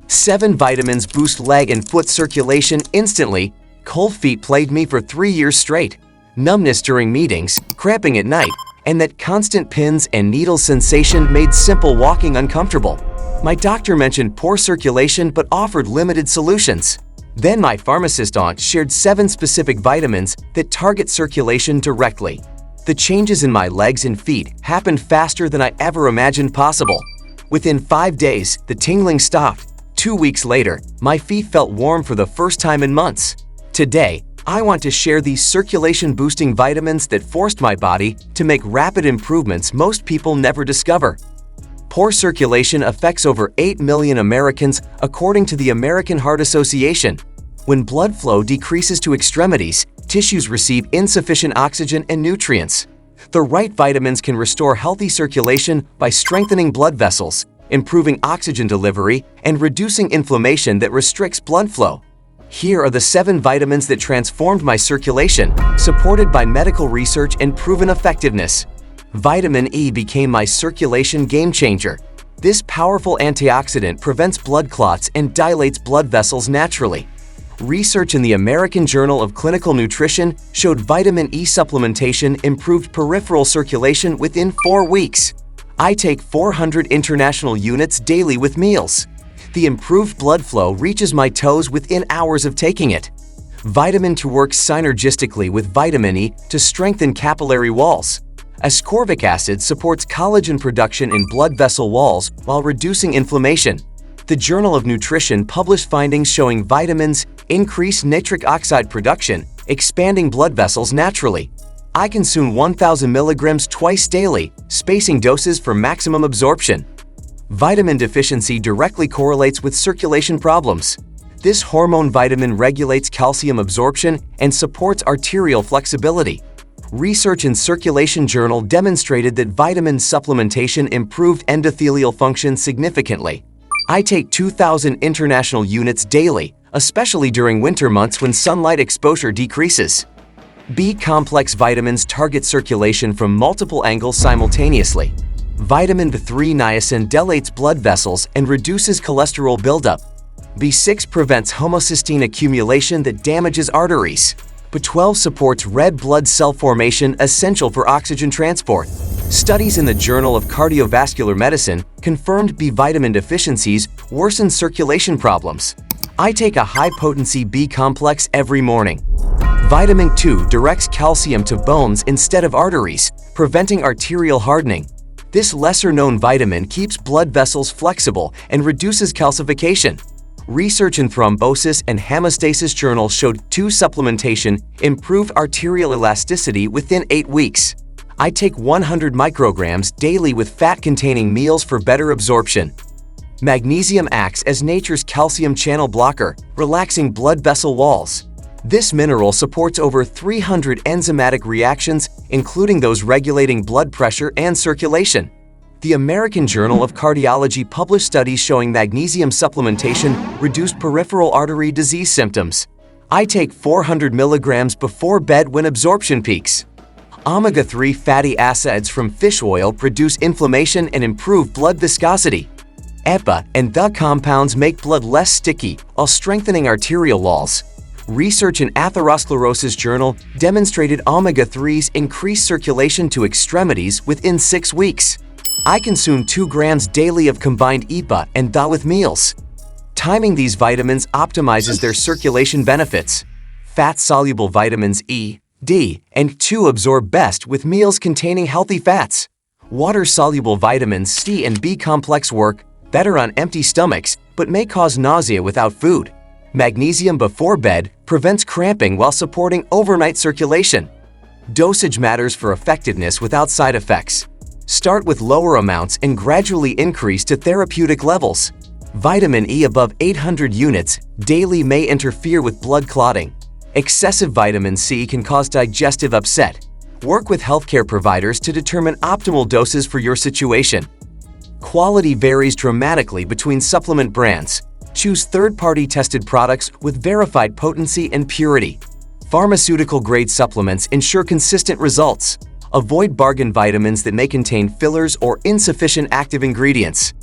7 vitamins boost leg and foot circulation instantly. Cold feet plagued me for 3 years straight. Numbness during meetings, cramping at night, and that constant pins and needles sensation made simple walking uncomfortable. My doctor mentioned poor circulation but offered limited solutions. Then my pharmacist aunt shared 7 specific vitamins that target circulation directly. The changes in my legs and feet happened faster than I ever imagined possible. Within 5 days, the tingling stopped. 2 weeks later, my feet felt warm for the first time in months. Today, I want to share these circulation-boosting vitamins that forced my body to make rapid improvements most people never discover. Poor circulation affects over 8 million Americans, according to the American Heart Association. When blood flow decreases to extremities, tissues receive insufficient oxygen and nutrients. The right vitamins can restore healthy circulation by strengthening blood vessels, improving oxygen delivery, and reducing inflammation that restricts blood flow. Here are the 7 vitamins that transformed my circulation, supported by medical research and proven effectiveness. Vitamin E became my circulation game changer. This powerful antioxidant prevents blood clots and dilates blood vessels naturally. Research in the American Journal of Clinical Nutrition showed vitamin E supplementation improved peripheral circulation within 4 weeks. I take 400 international units daily with meals. The improved blood flow reaches my toes within hours of taking it. Vitamin E works synergistically with vitamin E to strengthen capillary walls. Ascorbic acid supports collagen production in blood vessel walls while reducing inflammation. The Journal of Nutrition published findings showing vitamins increase nitric oxide production, expanding blood vessels naturally. I consume 1,000 milligrams twice daily, spacing doses for maximum absorption. Vitamin deficiency directly correlates with circulation problems. This hormone vitamin regulates calcium absorption and supports arterial flexibility. Research in Circulation Journal demonstrated that vitamin supplementation improved endothelial function significantly. I take 2,000 international units daily, especially during winter months when sunlight exposure decreases. B-complex vitamins target circulation from multiple angles simultaneously. Vitamin B3 niacin dilates blood vessels and reduces cholesterol buildup. B6 prevents homocysteine accumulation that damages arteries. B12 supports red blood cell formation essential for oxygen transport. Studies in the Journal of Cardiovascular Medicine confirmed B vitamin deficiencies worsen circulation problems. I take a high-potency B complex every morning. Vitamin 2 directs calcium to bones instead of arteries, preventing arterial hardening. This lesser-known vitamin keeps blood vessels flexible and reduces calcification. Research in Thrombosis and Hemostasis Journal showed 2 supplementation improved arterial elasticity within 8 weeks. I take 100 micrograms daily with fat-containing meals for better absorption. Magnesium acts as nature's calcium channel blocker, relaxing blood vessel walls. This mineral supports over 300 enzymatic reactions, including those regulating blood pressure and circulation. The American Journal of Cardiology published studies showing magnesium supplementation reduced peripheral artery disease symptoms. I take 400 milligrams before bed when absorption peaks. Omega-3 fatty acids from fish oil reduce inflammation and improve blood viscosity. EPA and the compounds make blood less sticky while strengthening arterial walls. Research in Atherosclerosis Journal demonstrated omega-3s increase circulation to extremities within 6 weeks. I consume 2 grams daily of combined EPA and DA with meals. Timing these vitamins optimizes their circulation benefits. Fat-soluble vitamins E, D, and 2 absorb best with meals containing healthy fats. Water-soluble vitamins C and B complex work better on empty stomachs but may cause nausea without food. Magnesium before bed prevents cramping while supporting overnight circulation. Dosage matters for effectiveness without side effects. Start with lower amounts and gradually increase to therapeutic levels. Vitamin E above 800 units daily may interfere with blood clotting. Excessive vitamin C can cause digestive upset. Work with healthcare providers to determine optimal doses for your situation. Quality varies dramatically between supplement brands. Choose third-party tested products with verified potency and purity. Pharmaceutical-grade supplements ensure consistent results. Avoid bargain vitamins that may contain fillers or insufficient active ingredients.